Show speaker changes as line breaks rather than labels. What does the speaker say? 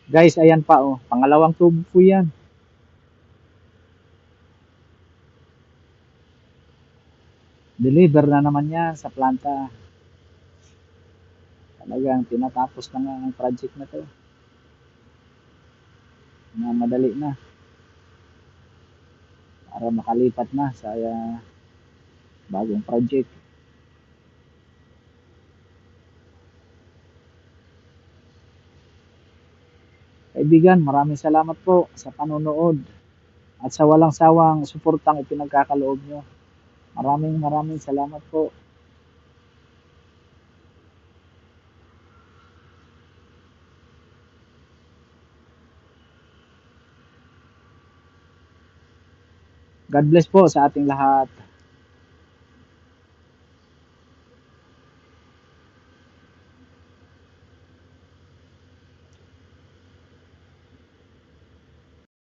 Guys, ayan pa oh. Pangalawang tubo po yan. Deliver na naman yan sa planta. Talagang tinatapos na nga ang project na to. Madali na. Para makalipat na sa bagong project. Kaibigan, maraming salamat po sa panonood at sa walang sawang suportang ipinagkakaloob nyo. Maraming salamat po. God bless po sa ating lahat.